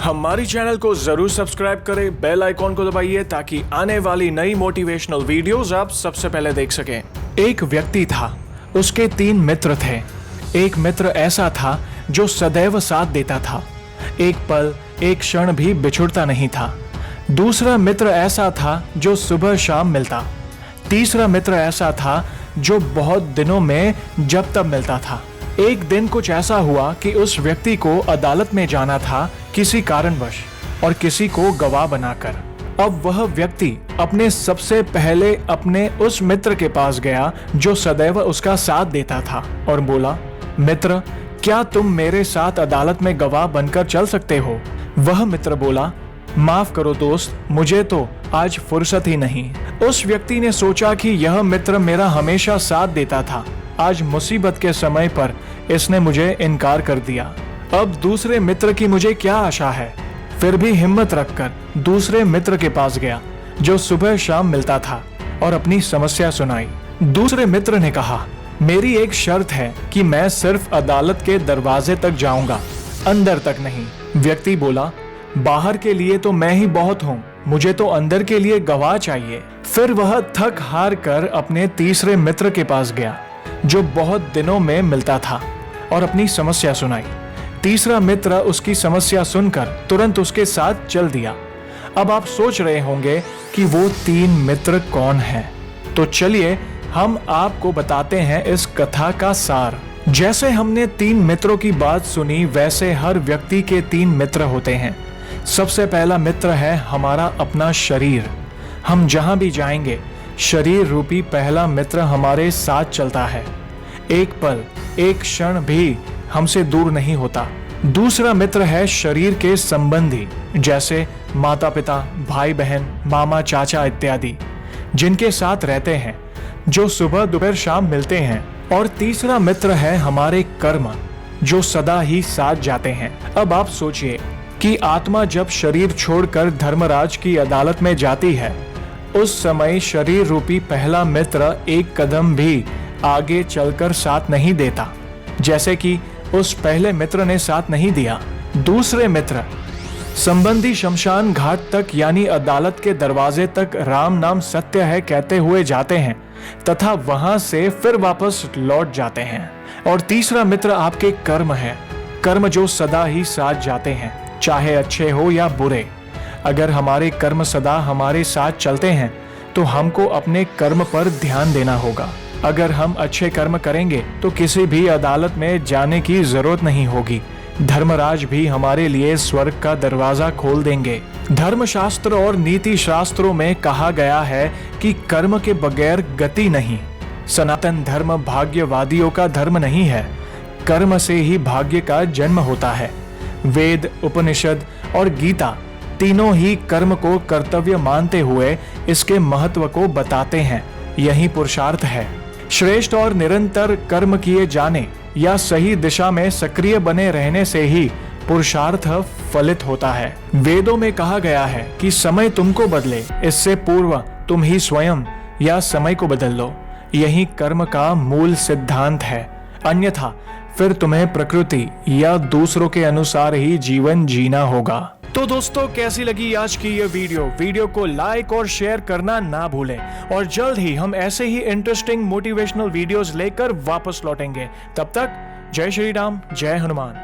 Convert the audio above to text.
हमारी चैनल को जरूर सब्सक्राइब करें, बेल आइकॉन को दबाइए ताकि आने वाली नई मोटिवेशनल वीडियोस आप सबसे पहले देख सकें। एक व्यक्ति था, उसके 3 मित्र थे। एक मित्र ऐसा था जो सदैव साथ देता था, एक पल एक क्षण भी बिछुड़ता नहीं था। दूसरा मित्र ऐसा था जो सुबह शाम मिलता। तीसरा मित्र ऐसा था जो बहुत दिनों में जब तब मिलता था। एक दिन कुछ ऐसा हुआ कि उस व्यक्ति को अदालत में जाना था किसी कारणवश और किसी को गवाह बनाकर। अब वह व्यक्ति अपने सबसे पहले अपने उस मित्र के पास गया जो सदैव उसका साथ देता था और बोला, मित्र, क्या तुम मेरे साथ अदालत में गवाह बनकर चल सकते हो? वह मित्र बोला, माफ करो दोस्त, मुझे तो आज फुर्सत ही नहीं। उस व्यक्ति ने सोचा कि यह मित्र मेरा हमेशा साथ देता था, आज मुसीबत के समय पर इसने मुझे इनकार कर दिया। अब दूसरे मित्र की मुझे क्या आशा है? फिर भी हिम्मत रखकर दूसरे मित्र के पास गया जो सुबह शाम मिलता था और अपनी समस्या सुनाई। दूसरे मित्र ने कहा, मेरी एक शर्त है कि मैं सिर्फ अदालत के दरवाजे तक जाऊंगा, अंदर तक नहीं। व्यक्ति बोला, बाहर के लिए तो मैं ही बहुत हूँ, मुझे तो अंदर के लिए गवाह चाहिए। फिर वह थक हार कर अपने तीसरे मित्र के पास गया जो बहुत दिनों में मिलता था और अपनी समस्या सुनाई। तीसरा मित्र उसकी समस्या सुनकर तुरंत उसके साथ चल दिया। अब आप सोच रहे होंगे कि वो 3 मित्र कौन हैं? तो चलिए हम आपको बताते हैं इस कथा का सार। जैसे हमने 3 मित्रों की बात सुनी, वैसे हर व्यक्ति के 3 मित्र होते हैं। सबसे पहला मित्र है हमारा अपना शरीर। हम जहां भी जाएंगे, शरीर रूपी पहला मित्र हमारे साथ चलता है, एक पल एक क्षण भी हमसे दूर नहीं होता। दूसरा मित्र है शरीर के संबंधी, जैसे माता पिता, भाई बहन, मामा चाचा इत्यादि, जिनके साथ रहते हैं, जो सुबह दोपहर शाम मिलते हैं। और तीसरा मित्र है हमारे कर्म, जो सदा ही साथ जाते हैं। अब आप सोचिए कि आत्मा जब शरीर छोड़कर धर्मराज की अदालत में जाती है, उस समय शरीर रूपी पहला मित्र एक कदम भी आगे चलकर साथ नहीं देता, जैसे कि उस पहले मित्र ने साथ नहीं दिया। दूसरे मित्र संबंधी शमशान घाट तक यानी अदालत के दरवाजे तक राम नाम सत्य है कहते हुए जाते हैं तथा वहां से फिर वापस लौट जाते हैं। और तीसरा मित्र आपके कर्म है, कर्म जो सदा ही साथ जाते हैं, चाहे अच्छे हो या बुरे। अगर हमारे कर्म सदा हमारे साथ चलते हैं तो हमको अपने कर्म पर ध्यान देना होगा। अगर हम अच्छे कर्म करेंगे तो किसी भी अदालत में जाने की जरूरत नहीं होगी, धर्मराज भी हमारे लिए स्वर्ग का दरवाजा खोल देंगे। धर्मशास्त्र और नीति शास्त्रों में कहा गया है कि कर्म के बगैर गति नहीं। सनातन धर्म भाग्यवादियों का धर्म नहीं है, कर्म से ही भाग्य का जन्म होता है। वेद, उपनिषद और गीता तीनों ही कर्म को कर्तव्य मानते हुए इसके महत्व को बताते हैं। यही पुरुषार्थ है। श्रेष्ठ और निरंतर कर्म किए जाने या सही दिशा में सक्रिय बने रहने से ही पुरुषार्थ फलित होता है। वेदों में कहा गया है कि समय तुमको बदले, इससे पूर्व तुम ही स्वयं या समय को बदल लो। यही कर्म का मूल सिद्धांत है, अन्यथा फिर तुम्हें प्रकृति या दूसरों के अनुसार ही जीवन जीना होगा। तो दोस्तों, कैसी लगी आज की ये वीडियो को लाइक और शेयर करना ना भूलें। और जल्द ही हम ऐसे ही इंटरेस्टिंग मोटिवेशनल वीडियोस लेकर वापस लौटेंगे। तब तक जय श्री राम, जय हनुमान।